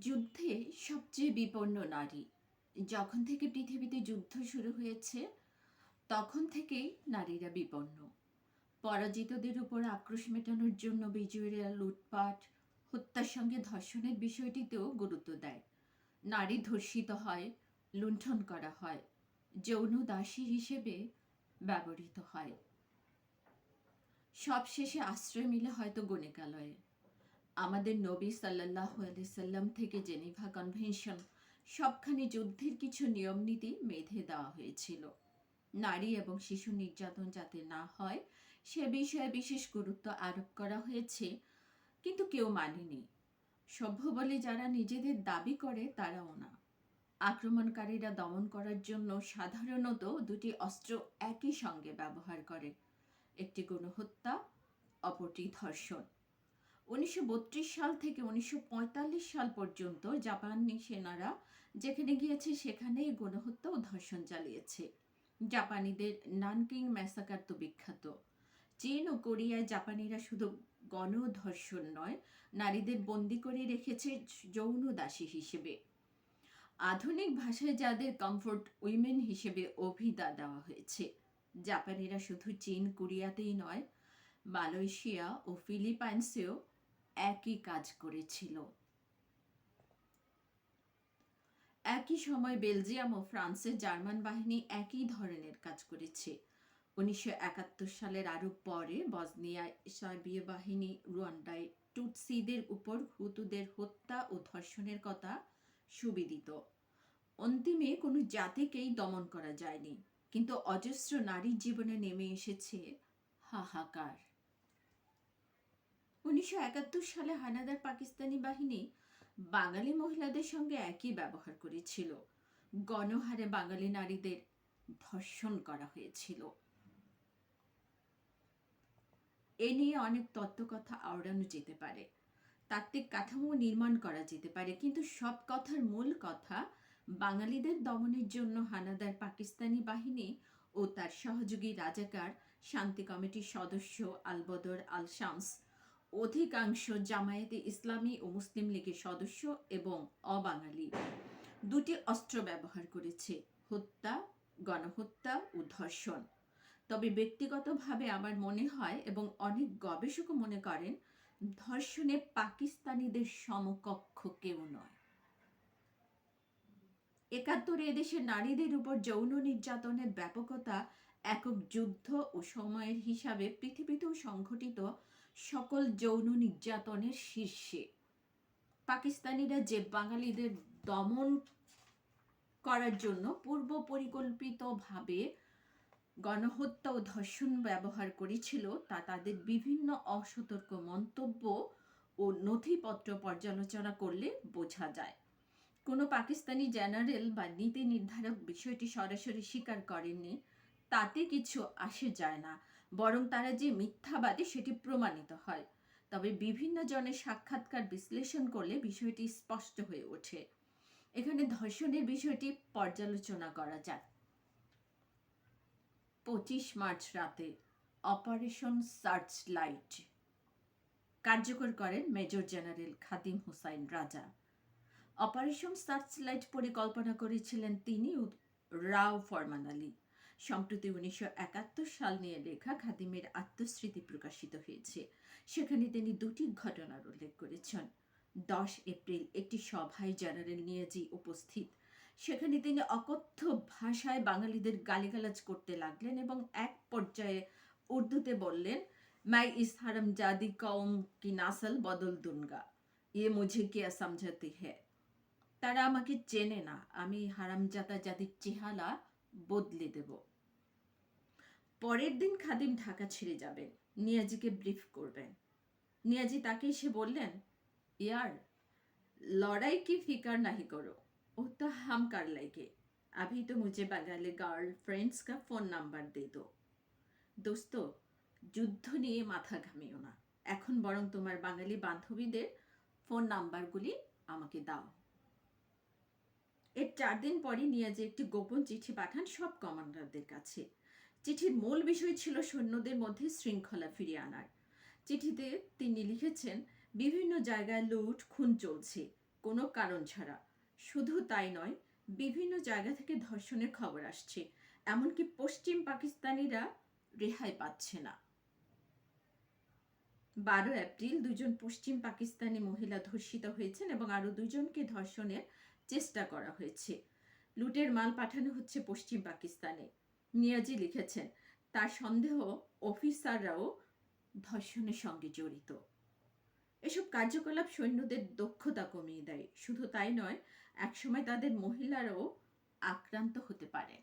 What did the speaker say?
যুদ্ধে সবচেয়ে বিপন্ন নারী। যখন থেকে পৃথিবীতে যুদ্ধ শুরু হয়েছে তখন থেকেই নারীরা বিপন্ন। পরাজিতদের উপর আক্রোশ মেটানোর জন্য বিজয়ীরা লুটপাট, হত্যার সঙ্গে ধর্ষণের বিষয়টিতেও গুরুত্ব দেয়। নারী ধর্ষিত হয়, লুণ্ঠন করা হয়, যৌন দাসী হিসেবে ব্যবহৃত হয়। সবশেষে আশ্রয় মিলে হয়তো গণিকালয়ে। আমাদের নবী সাল্লাল্লাহু আলাইহি সাল্লাম থেকে জেনিভা কনভেনশন সবখানি যুদ্ধের কিছু নিয়ম নীতি বেঁধে দেওয়া হয়েছিল। নারী এবং শিশু নির্যাতন যাতে না হয় সে বিষয়ে বিশেষ গুরুত্ব আরোপ করা হয়েছে, কিন্তু কেউ মানেনি। সভ্য বলে যারা নিজেদের দাবি করে তারাও না। আক্রমণকারীরা দমন করার জন্য সাধারণত দুটি অস্ত্র একই সঙ্গে ব্যবহার করে, একটি গণহত্যা, অপরটি ধর্ষণ। 1932 সাল থেকে 1945 সাল পর্যন্ত জাপানি সেনারা যেখানে গিয়েছে সেখানেই গণহত্যা ও ধর্ষণ চালিয়েছে। জাপানিদের নানকিং ম্যাসাকার তো বিখ্যাত। চীন ও কোরিয়ায় জাপানিরা শুধু গণধর্ষণ নয়, নারীদের বন্দি করে রেখেছে যৌন দাসী হিসেবে। আধুনিক ভাষায় যাদের কমফোর্ট উইমেন হিসেবে অভিধা দেওয়া হয়েছে। জাপানিরা শুধু চীন কোরিয়াতেই নয়, মালয়েশিয়া ও ফিলিপাইন্সেও একই কাজ করেছিল। একই সময় বেলজিয়াম ও ফ্রান্সে জার্মান বাহিনী একই ধরনের কাজ করেছে। 1971 সালের আরও পরে বসনিয়ায় সার্বীয় বাহিনী রুয়ান্ডায় টুটসিদের উপর হুতুদের হত্যা ও ধর্ষণের কথা সুবিদিত। অন্তিমে কোনো জাতিকেই দমন করা যায়নি, কিন্তু অজস্র নারীর জীবনে নেমে এসেছে হাহাকার। 1971 সালে হানাদার পাকিস্তানি বাহিনী বাঙালি মহিলাদের সঙ্গে একই ব্যবহার করেছিল। গণহারে বাঙালি নারীদের ধর্ষণ করা হয়েছিল। এ নিয়ে অনেক তত্ত্বকথা আওড়ানো যেতে পারে, তাত্ত্বিক কাঠামো নির্মাণ করা যেতে পারে, কিন্তু সব কথার মূল কথা বাঙালিদের দমনের জন্য হানাদার পাকিস্তানি বাহিনী ও তার সহযোগী রাজাকার শান্তি কমিটির সদস্য আলবদর আল শামস, অধিকাংশ জামায়াতে ইসলামী ও মুসলিম লীগের সদস্য এবং অবাঙালি দুটি অস্ত্র ব্যবহার করেছে: হত্যা, গণহত্যা ও ধর্ষণ। তবে ব্যক্তিগতভাবে আমার মনে হয়, এবং অনেক গবেষকও মনে করেন, ধর্ষণে পাকিস্তানিদের সমকক্ষ কেউ নয়। 71 এদেশের নারীদের উপর যৌন নির্যাতনের ব্যাপকতা একক যুদ্ধ ও সময়ের হিসাবে পৃথিবীতেও সংঘটিত সকল যৌন নির্যাতনের শীর্ষে। পাকিস্তানিরা যে বাঙালিদের দমন করার জন্য পূর্ব পরিকল্পিতভাবে গণহত্যা ও ধর্ষণ ব্যবহার করেছিল তা তাদের বিভিন্ন অসতর্ক মন্তব্য ও নথিপত্র পর্যালোচনা করলে বোঝা যায়। কোনো পাকিস্তানি জেনারেল বা নীতি নির্ধারক বিষয়টি সরাসরি স্বীকার করেননি, তাতে কিছু আসে যায় না, বরং তারা যে মিথ্যাবাদী সেটি প্রমাণিত হয়। তবে বিভিন্ন জনের সাক্ষাৎকার বিশ্লেষণ করলে বিষয়টি স্পষ্ট হয়ে ওঠে। এখানে ধর্ষণের বিষয়টি পর্যালোচনা করা যায়। 25 মার্চ রাতে অপারেশন সার্চ লাইট কার্যকর করেন মেজর জেনারেল খাদিম হুসাইন রাজা। অপারেশন সার্চ লাইট পরিকল্পনা করেছিলেন তিনি ও রাও ফরমান আলী। সম্প্রতি 1971 সাল নিয়ে লেখা খাদিমের আত্মস্মৃতি প্রকাশিত হয়েছে। সেখানে তিনি দুটি ঘটনার উল্লেখ করেছেন। 10 এপ্রিল একটি সভায় জেনারেল নিয়াজি উপস্থিত। সেখানে তিনি অকথ্য ভাষায় বাঙালিদের গালিগালাজ করতে লাগলেন এবং এক পর্যায়ে উর্দুতে বললেন, मैं इस हरमजादी कौम की नस्ल बदल दूंगा, ये मुझे क्या समझती है। তারা আমাকে চেনে না, আমি হারামজাদা জাতির চেহারা বদলে দেব। পরের দিন খাদিম ঢাকা ছেড়ে যাবেন, নিয়াজিকে ব্রিফ করবেন। নিয়াজি তাকে এসে বললেন, ইয়ার लड़ाई की फिक्र नहीं करो, वो तो हम कर लेंगे, अभी तो मुझे बंगाली গার্লফ্রেন্ডস का ফোন নাম্বার দে দো। দোস্ত, যুদ্ধ নিয়ে মাথা ঘামিও না, এখন বরং তোমার বাঙালি বান্ধবীদের ফোন নাম্বারগুলি আমাকে দাও। এর 4 দিন পরই নিয়াজি একটি গোপন চিঠি পাঠান সব কমান্ডারদের কাছে। চিঠির মূল বিষয় ছিল সৈন্যদের মধ্যে শৃঙ্খলা ফিরিয়ে আনার। চিঠিতে তিনি লিখেছেন, বিভিন্ন জায়গায় লুট খুন চলছে, কোনো কারণ ছাড়া। শুধু তাই নয়, বিভিন্ন জায়গা থেকে ধর্ষণের খবর আসছে। এমনকি পশ্চিম পাকিস্তানিরা রেহাই পাচ্ছে না। 12 এপ্রিল 2 জন পশ্চিম পাকিস্তানি মহিলা ধর্ষিত হয়েছেন এবং আরও 2 জনকে ধর্ষণের চেষ্টা করা হয়েছে। লুটের মাল পাঠানো হচ্ছে পশ্চিম পাকিস্তানে। নিয়াজি লিখেছেন, তার সন্দেহ অফিসাররাও ধর্ষণের সঙ্গে জড়িত। এসব কার্যকলাপ সৈন্যদের দক্ষতা কমিয়ে দেয়। শুধু তাই নয়, একসময় তাদের মহিলারাও আক্রান্ত হতে পারেন।